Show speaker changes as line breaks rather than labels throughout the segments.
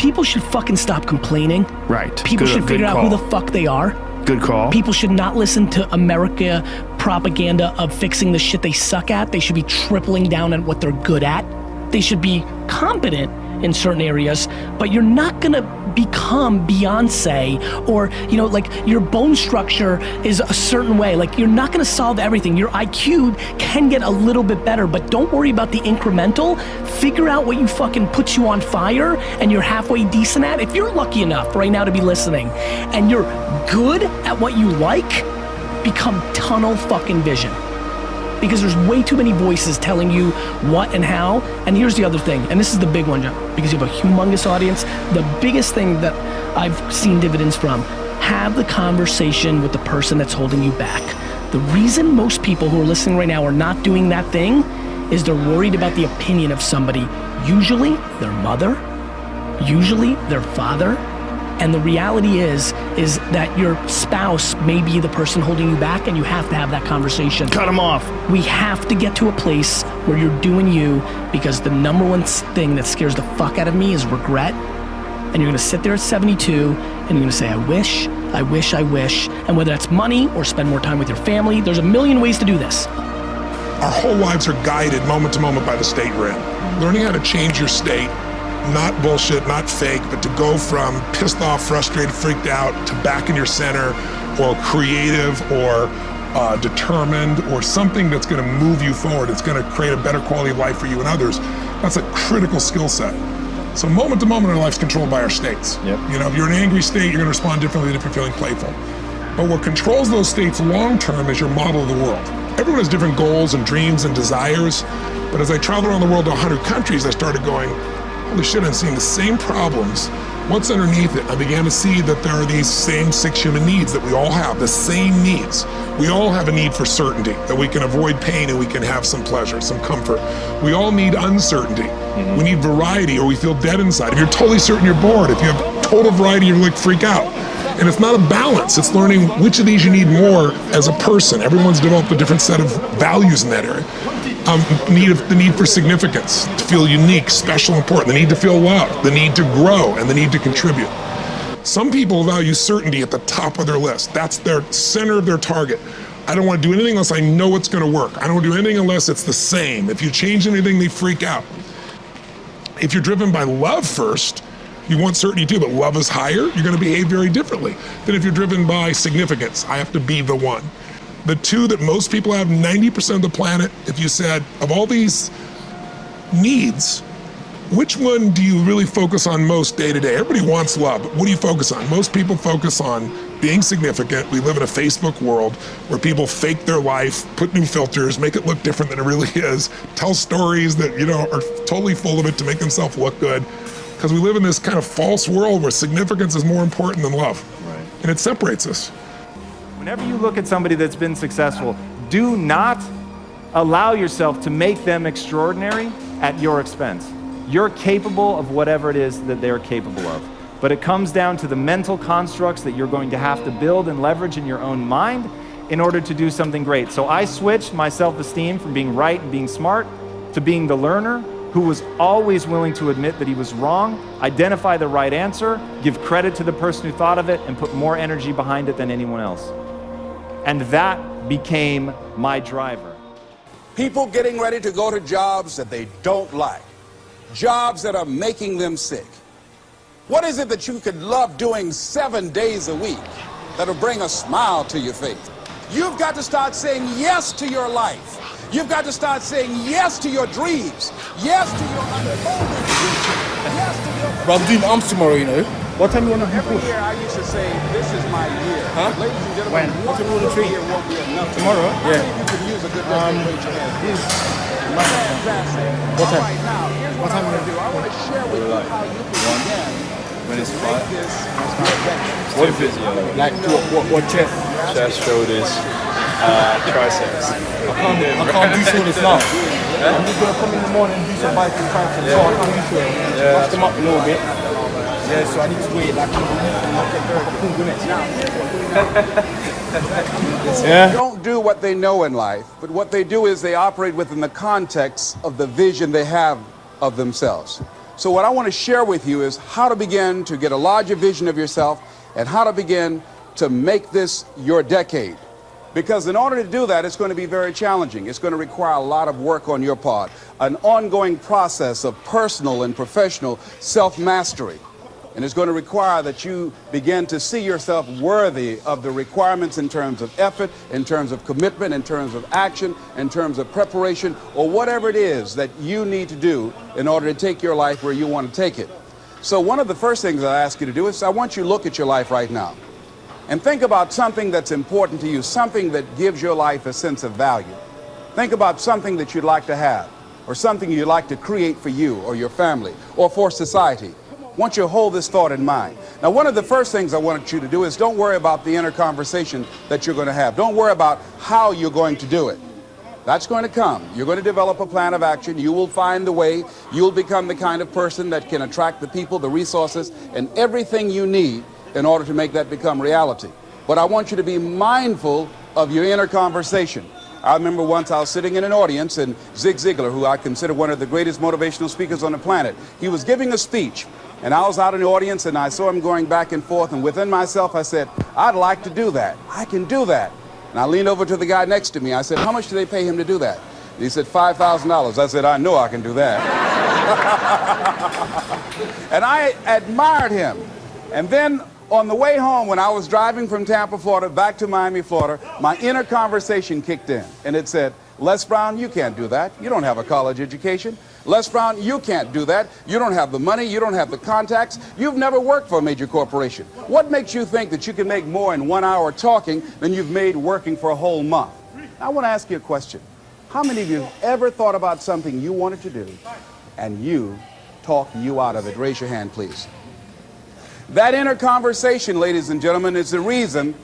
people should fucking stop complaining.
Right.
People should figure out who the fuck they are.
Good call.
People should not listen to America propaganda of fixing the shit they suck at. They should be tripling down on what they're good at. They should be competent in certain areas, but you're not gonna become Beyonce or, you know, like your bone structure is a certain way. Like you're not gonna solve everything. Your IQ can get a little bit better, but don't worry about the incremental. Figure out what you fucking puts you on fire and you're halfway decent at. If you're lucky enough right now to be listening and you're good at what you like, become tunnel fucking vision. Because there's way too many voices telling you what and how. And here's the other thing, and this is the big one, Joe, because you have a humongous audience. The biggest thing that I've seen dividends from, have the conversation with the person that's holding you back. The reason most people who are listening right now are not doing that thing is they're worried about the opinion of somebody, usually their mother, usually their father. And the reality is that your spouse may be the person holding you back, and you have to have that conversation.
Cut them off.
We have to get to a place where you're doing you, because the number one thing that scares the fuck out of me is regret. And you're gonna sit there at 72 and you're gonna say, I wish, I wish, I wish. And whether that's money or spend more time with your family, there's a million ways to do this.
Our whole lives are guided moment to moment by the state we're in. Learning how to change your state, not bullshit, not fake, but to go from pissed off, frustrated, freaked out to back in your center, or creative, or determined, or something that's gonna move you forward. It's gonna create a better quality of life for you and others. That's a critical skill set. So moment to moment our life's controlled by our states.
Yep.
You know, if you're in an angry state, you're gonna respond differently than if you're feeling playful. But what controls those states long term is your model of the world. Everyone has different goals and dreams and desires, but as I traveled around the world to 100 countries, I started going, holy shit, I'm seeing the same problems. What's underneath it? I began to see that there are these same 6 human needs that we all have, the same needs. We all have a need for certainty, that we can avoid pain and we can have some pleasure, some comfort. We all need uncertainty. We need variety, or we feel dead inside. If you're totally certain, you're bored. If you have total variety, you're like freak out. And it's not a balance, it's learning which of these you need more as a person. Everyone's developed a different set of values in that area. The need for significance, to feel unique, special, important, the need to feel loved, the need to grow, and the need to contribute. Some people value certainty at the top of their list. That's their center of their target. I don't want to do anything unless I know it's going to work. I don't want to do anything unless it's the same. If you change anything, they freak out. If you're driven by love first, you want certainty too, but love is higher, you're going to behave very differently than if you're driven by significance. I have to be the one. The two that most people have, 90% of the planet, if you said, of all these needs, which one do you really focus on most day to day? Everybody wants love, but what do you focus on? Most people focus on being significant. We live in a Facebook world where people fake their life, put new filters, make it look different than it really is, tell stories that, you know, are totally full of it to make themselves look good. Because we live in this kind of false world where significance is more important than love. Right. And it separates us.
Whenever you look at somebody that's been successful, do not allow yourself to make them extraordinary at your expense. You're capable of whatever it is that they're capable of. But it comes down to the mental constructs that you're going to have to build and leverage in your own mind in order to do something great. So I switched my self-esteem from being right and being smart to being the learner who was always willing to admit that he was wrong, identify the right answer, give credit to the person who thought of it, and put more energy behind it than anyone else. And that became my driver.
People getting ready to go to jobs that they don't like, jobs that are making them sick. What is it that you could love doing 7 days a week that'll bring a smile to your face? You've got to start saying yes to your life. You've got to start saying yes to your dreams, yes to your unfolding future, yes to your...
Bro, I'm doing arms tomorrow, you know. What time you want to
Every year I used to say, this is my year.
Huh?
Ladies and gentlemen,
What time you want to treat?
year won't be enough.
Tomorrow?
How
Yeah.
many of you could use a good day to wait your hand?
This.
Fantastic.
What time?
All right, now, here's what I want to do. I want to share with you how you can begin
When it's
to
fun,
make this your day.
what physio?
Like, what chest?
Chest, shoulders, triceps.
I can't do shoulders now. I'm just going to come in the morning and do some bike and triceps. So I can't do shoulders. Bust them up a little bit. Yeah, so I need to wait like
Yeah. Don't do what they know in life, but what they do is they operate within the context of the vision they have of themselves. So what I want to share with you is how to begin to get a larger vision of yourself and how to begin to make this your decade. Because in order to do that, it's going to be very challenging. It's going to require a lot of work on your part, an ongoing process of personal and professional self-mastery. And it's going to require that you begin to see yourself worthy of the requirements in terms of effort, in terms of commitment, in terms of action, in terms of preparation, or whatever it is that you need to do in order to take your life where you want to take it. So one of the first things I ask you to do is I want you to look at your life right now and think about something that's important to you, something that gives your life a sense of value. Think about something that you'd like to have, or something you'd like to create for you or your family or for society. I want you to hold this thought in mind. Now, one of the first things I want you to do is don't worry about the inner conversation that you're going to have. Don't worry about how you're going to do it. That's going to come. You're going to develop a plan of action. You will find the way. You'll become the kind of person that can attract the people, the resources, and everything you need in order to make that become reality. But I want you to be mindful of your inner conversation. I remember once I was sitting in an audience and Zig Ziglar, who I consider one of the greatest motivational speakers on the planet, he was giving a speech. And I was out in the audience and I saw him going back and forth, and within myself I said, I'd like to do that. I can do that. And I leaned over to the guy next to me. I said, how much do they pay him to do that? And he said, $5,000. I said, I know I can do that. And I admired him. And then on the way home, when I was driving from Tampa, Florida, back to Miami, Florida, my inner conversation kicked in. And it said, Les Brown, you can't do that. You don't have a college education. Les Brown, you can't do that. You don't have the money. You don't have the contacts. You've never worked for a major corporation. What makes you think that you can make more in 1 hour talking than you've made working for a whole month? I want to ask you a question. How many of you have ever thought about something you wanted to do and you talked you out of it? Raise your hand, please. That inner conversation, ladies and gentlemen, is the reason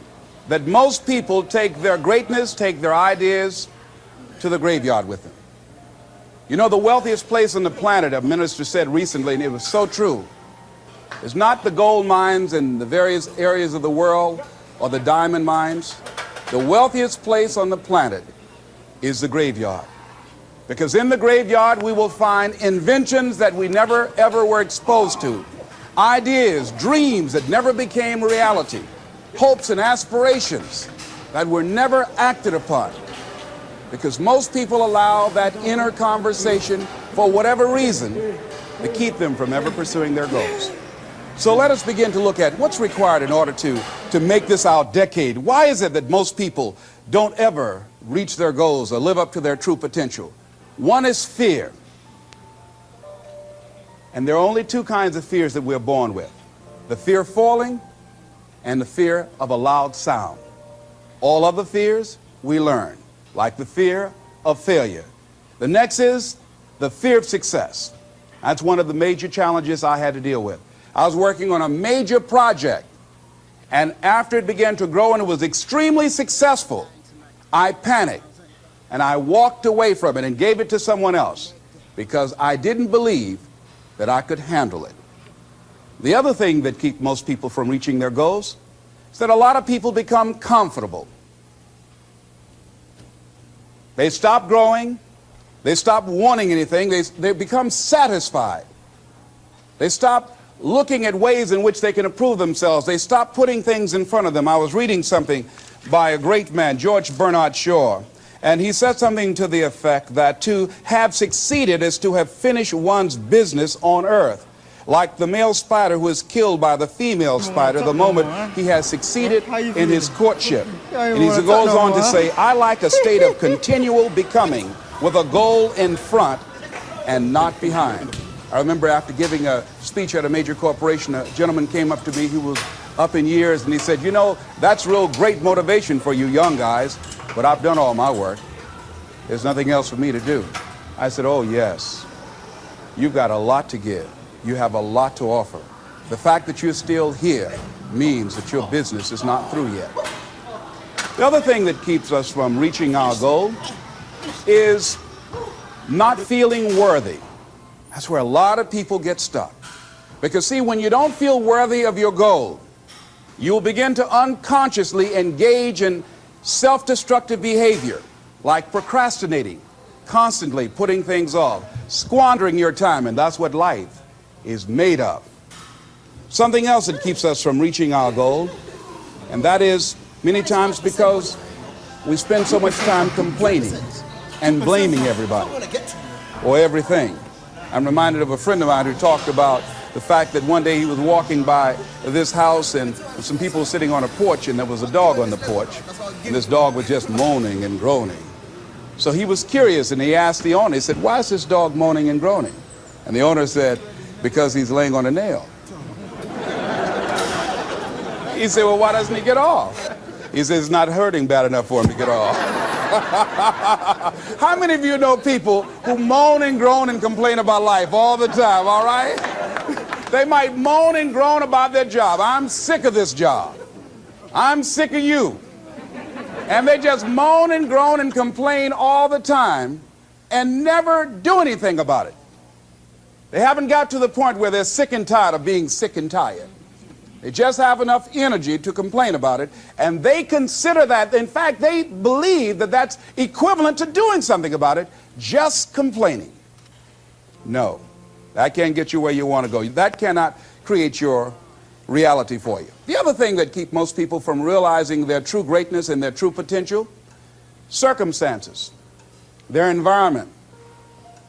that most people take their greatness, take their ideas to the graveyard with them. You know, the wealthiest place on the planet, a minister said recently, and it was so true, is not the gold mines in the various areas of the world or the diamond mines. The wealthiest place on the planet is the graveyard. Because in the graveyard, we will find inventions that we never, ever were exposed to. Ideas, dreams that never became reality. Hopes and aspirations that were never acted upon. Because most people allow that inner conversation, for whatever reason, to keep them from ever pursuing their goals. So let us begin to look at what's required in order to make this our decade. Why is it that most people don't ever reach their goals or live up to their true potential? One is fear. And there are only two kinds of fears that we're born with. The fear of falling and the fear of a loud sound. All other fears we learn, like the fear of failure. The next is the fear of success. That's one of the major challenges I had to deal with. I was working on a major project, and after it began to grow and it was extremely successful, I panicked and I walked away from it and gave it to someone else because I didn't believe that I could handle it. The other thing that keeps most people from reaching their goals is that a lot of people become comfortable. They stop growing. They stop wanting anything. They become satisfied. They stop looking at ways in which they can improve themselves. They stop putting things in front of them. I was reading something by a great man, George Bernard Shaw, and he said something to the effect that to have succeeded is to have finished one's business on earth. Like the male spider who is killed by the female spider the moment he has succeeded in his courtship. And he goes on to say, I like a state of continual becoming with a goal in front and not behind. I remember after giving a speech at a major corporation, a gentleman came up to me who was up in years and he said, you know, that's real great motivation for you young guys, but I've done all my work. There's nothing else for me to do. I said, oh yes, you've got a lot to give. You have a lot to offer. The fact that you're still here means that your business is not through yet. The other thing that keeps us from reaching our goal is not feeling worthy. That's where a lot of people get stuck. Because see, when you don't feel worthy of your goal, you'll begin to unconsciously engage in self-destructive behavior, like procrastinating, constantly putting things off, squandering your time, and that's what life is made of. Something else that keeps us from reaching our goal, and that is many times because we spend so much time complaining and blaming everybody or everything. I'm reminded of a friend of mine who talked about the fact that one day he was walking by this house and some people were sitting on a porch and there was a dog on the porch and this dog was just moaning and groaning. So he was curious and he asked the owner, he said, "Why is this dog moaning and groaning?" And the owner said, "Because he's laying on a nail." He said, "Well, why doesn't he get off?" He said, "It's not hurting bad enough for him to get off." How many of you know people who moan and groan and complain about life all the time, all right? They might moan and groan about their job. "I'm sick of this job. I'm sick of you." And they just moan and groan and complain all the time and never do anything about it. They haven't got to the point where they're sick and tired of being sick and tired. They just have enough energy to complain about it, and they consider that, in fact, they believe that that's equivalent to doing something about it, just complaining. No, that can't get you where you want to go. That cannot create your reality for you. The other thing that keeps most people from realizing their true greatness and their true potential, circumstances, their environment.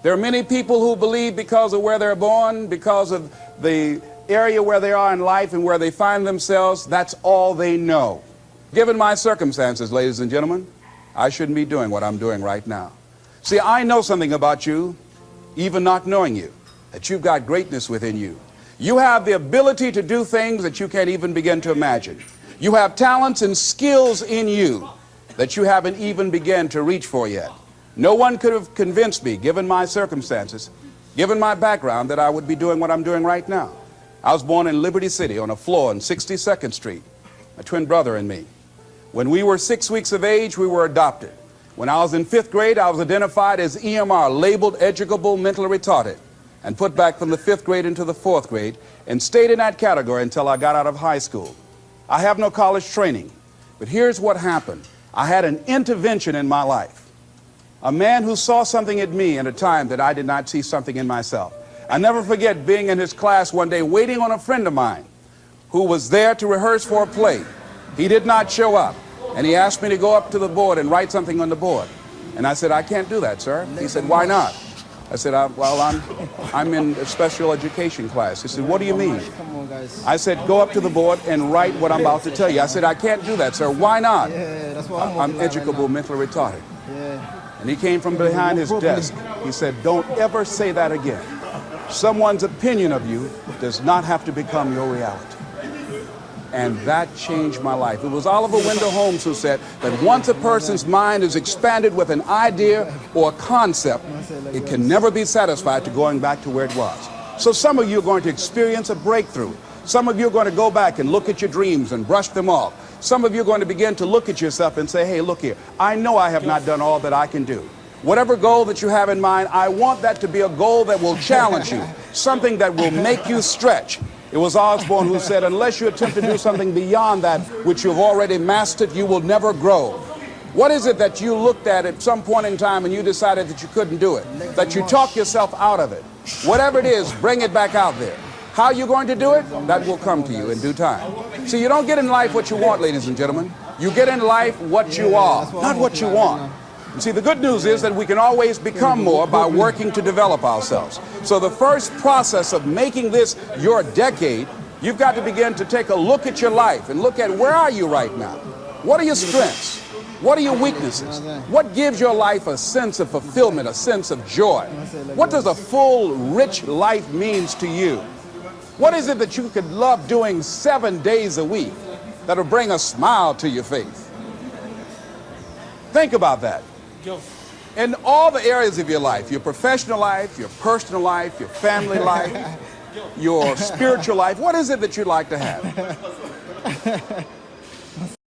There are many people who believe because of where they're born, because of the area where they are in life and where they find themselves, that's all they know. Given my circumstances, ladies and gentlemen, I shouldn't be doing what I'm doing right now. See, I know something about you, even not knowing you, that you've got greatness within you. You have the ability to do things that you can't even begin to imagine. You have talents and skills in you that you haven't even begun to reach for yet. No one could have convinced me, given my circumstances, given my background, that I would be doing what I'm doing right now. I was born in Liberty City on a floor on 62nd Street, my twin brother and me. When we were 6 weeks of age, we were adopted. When I was in 5th grade, I was identified as EMR, labeled educable mentally retarded, and put back from the 5th grade into the 4th grade, and stayed in that category until I got out of high school. I have no college training, but here's what happened. I had an intervention in my life. A man who saw something in me at a time that I did not see something in myself. I never forget being in his class one day waiting on a friend of mine who was there to rehearse for a play. He did not show up, and he asked me to go up to the board and write something on the board. And I said, "I can't do that, sir." He said, "Why not?" I said, "Well, I'm in a special education class." He said, "What do you mean?" I said, "Go up to the board and write what I'm about to tell you." I said, "I can't do that, sir." "Why not?" "I'm educable mentally retarded." And he came from behind his desk. He said, "Don't ever say that again. Someone's opinion of you does not have to become your reality." And that changed my life. It was Oliver Wendell Holmes who said that once a person's mind is expanded with an idea or a concept, it can never be satisfied to going back to where it was. So some of you are going to experience a breakthrough. Some of you are going to go back and look at your dreams and brush them off. Some of you are going to begin to look at yourself and say, "Hey, look here, I know I have not done all that I can do." Whatever goal that you have in mind, I want that to be a goal that will challenge you, something that will make you stretch. It was Osborne who said, unless you attempt to do something beyond that which you've already mastered, you will never grow. What is it that you looked at some point in time and you decided that you couldn't do it, that you talk yourself out of it? Whatever it is, bring it back out there. How you're going to do it, that will come to you in due time. See, you don't get in life what you want, ladies and gentlemen. You get in life what you are, not what you want. And see, the good news is that we can always become more by working to develop ourselves. So the first process of making this your decade, you've got to begin to take a look at your life and look at where are you right now? What are your strengths? What are your weaknesses? What gives your life a sense of fulfillment, a sense of joy? What does a full, rich life means to you? What is it that you could love doing 7 days a week that'll bring a smile to your face? Think about that. In all the areas of your life, your professional life, your personal life, your family life, your spiritual life, what is it that you'd like to have?